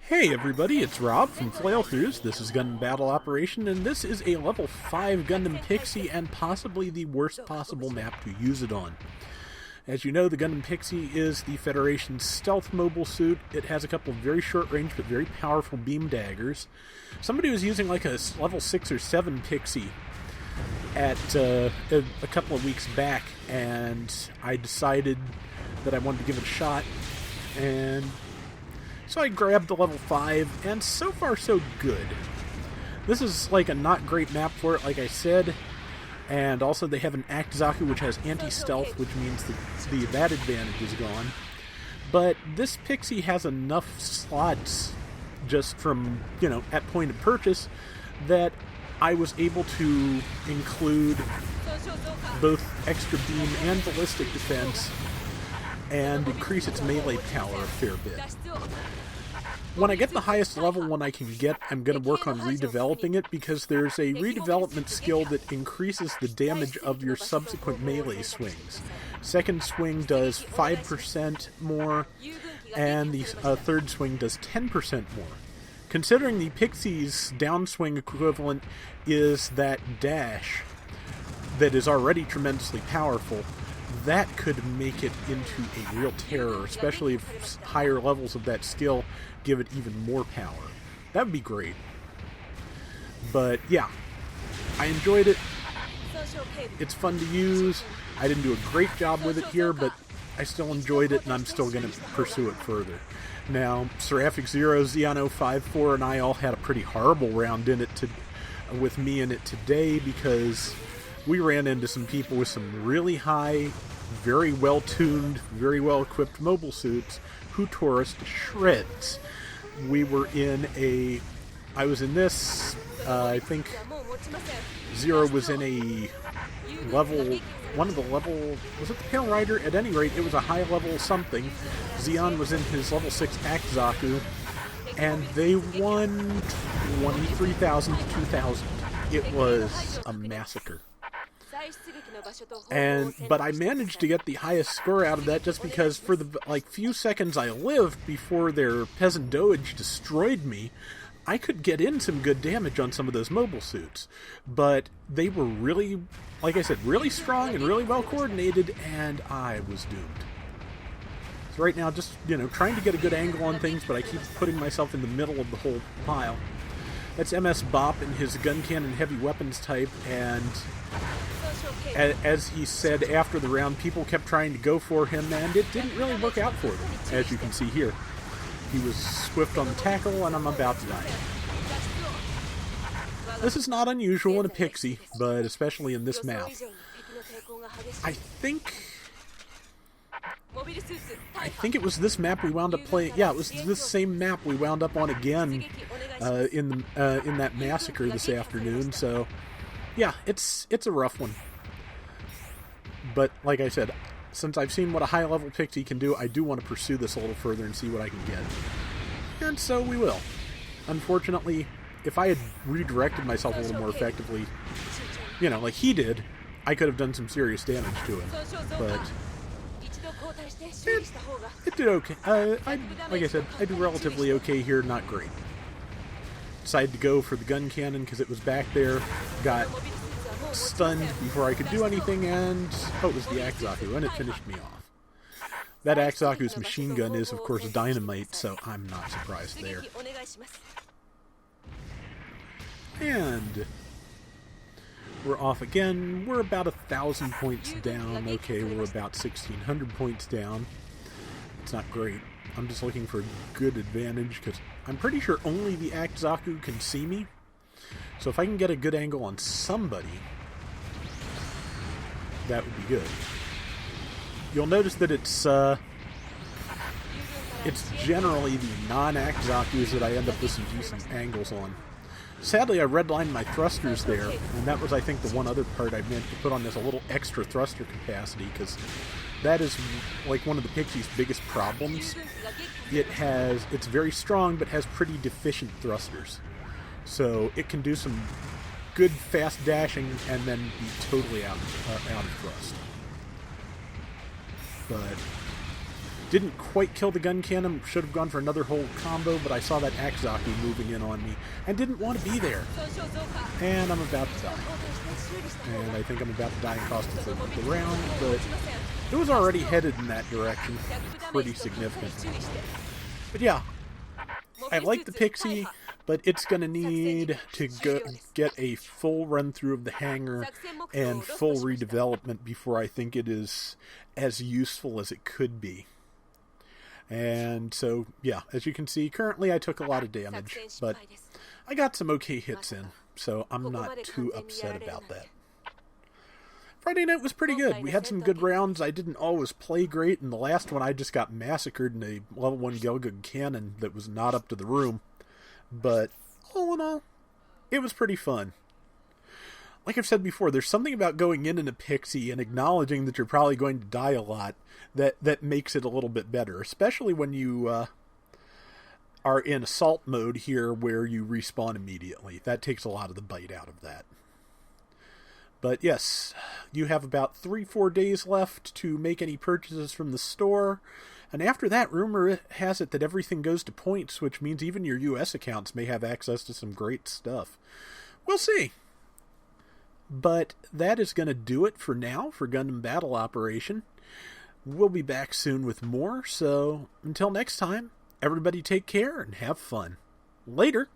Hey everybody, it's Rob from Flailthroughs. This is Gundam Battle Operation, and this is a level 5 Gundam Pixie and possibly the worst possible map to use it on. As you know, the Gundam Pixie is the Federation's stealth mobile suit. It has a couple of very short range but very powerful beam daggers. Somebody was using like a level 6 or 7 Pixie at a couple of weeks back, and I decided that I wanted to give it a shot, and so I grabbed the level 5, and so far so good. This is like a not great map for it, like I said, and also they have an Akizaku which has anti-stealth, which means that advantage is gone. But this Pixie has enough slots just from, at point of purchase that I was able to include both extra beam and ballistic defense and increase its melee power a fair bit. When I get the highest level one I can get, I'm going to work on redeveloping it, because there's a redevelopment skill that increases the damage of your subsequent melee swings. Second swing does 5% more, and the third swing does 10% more. Considering the Pixie's downswing equivalent is that dash that is already tremendously powerful, that could make it into a real terror, especially if higher levels of that skill give it even more power. That would be great. But yeah, I enjoyed it. It's fun to use. I didn't do a great job with it here, but I still enjoyed it, and I'm still going to pursue it further. Now, Seraphic Zero, Xeon 054, and I all had a pretty horrible round in it with me in it today, because we ran into some people with some really high, very well-tuned, very well-equipped mobile suits who tore us to shreds. We were I was in this, I think Zero was in a level, was it the Pale Rider? At any rate, it was a high level something. Xeon was in his level 6 Akizaku, and they won 23,000 to 2,000. It was a massacre. But I managed to get the highest score out of that just because for the few seconds I lived before their peasant doge destroyed me, I could get in some good damage on some of those mobile suits. But they were really, like I said, really strong and really well coordinated, and I was doomed. So right now, just, trying to get a good angle on things, but I keep putting myself in the middle of the whole pile. That's MS Bop in his gun cannon heavy weapons type, and as he said after the round, people kept trying to go for him, and it didn't really work out for them, as you can see here. He was swift on the tackle, and I'm about to die. This is not unusual in a Pixie, but especially in this map. I think it was this map we wound up playing. Yeah, it was this same map we wound up on again in that massacre this afternoon. So, yeah, it's a rough one. But like I said, since I've seen what a high-level Pixie can do, I do want to pursue this a little further and see what I can get. And so we will. Unfortunately, if I had redirected myself a little more effectively, like he did, I could have done some serious damage to him. But it did okay. Like I said, I did relatively okay here, not great. Decided to go for the gun cannon because it was back there. Got stunned before I could do anything, and it was the Akizaku, and it finished me off. That Akizaku's machine gun is, of course, dynamite, so I'm not surprised there. And we're off again. We're about 1,000 points down. Okay, we're about 1,600 points down. It's not great. I'm just looking for a good advantage, because I'm pretty sure only the Akizaku can see me. So if I can get a good angle on somebody, that would be good. You'll notice that it's generally the non-Akizakus that I end up with some decent angles on. Sadly, I redlined my thrusters there, and that was, I think, the one other part I meant to put on this a little extra thruster capacity, because that is like one of the Pixie's biggest problems. It's very strong, but has pretty deficient thrusters. So it can do some good fast dashing and then be totally out of thrust. But Didn't quite kill the gun cannon. Should have gone for another whole combo, but I saw that Akazaki moving in on me and didn't want to be there. And I'm about to die. And I think I'm about to die and cost us the round, but it was already headed in that direction pretty significantly. But yeah, I like the Pixie, but it's going to need to get a full run-through of the hangar and full redevelopment before I think it is as useful as it could be. And so, yeah, as you can see, currently I took a lot of damage, but I got some okay hits in, so I'm not too upset about that. Friday night was pretty good. We had some good rounds. I didn't always play great. In the last one, I just got massacred in a level 1 Gelgun cannon that was not up to the room. But all in all, it was pretty fun. Like I've said before, there's something about going in a Pixie and acknowledging that you're probably going to die a lot that makes it a little bit better. Especially when you are in assault mode here where you respawn immediately. That takes a lot of the bite out of that. But yes, you have about 3-4 days left to make any purchases from the store. And after that, rumor has it that everything goes to points, which means even your US accounts may have access to some great stuff. We'll see. But that is going to do it for now for Gundam Battle Operation. We'll be back soon with more, so until next time, everybody take care and have fun. Later!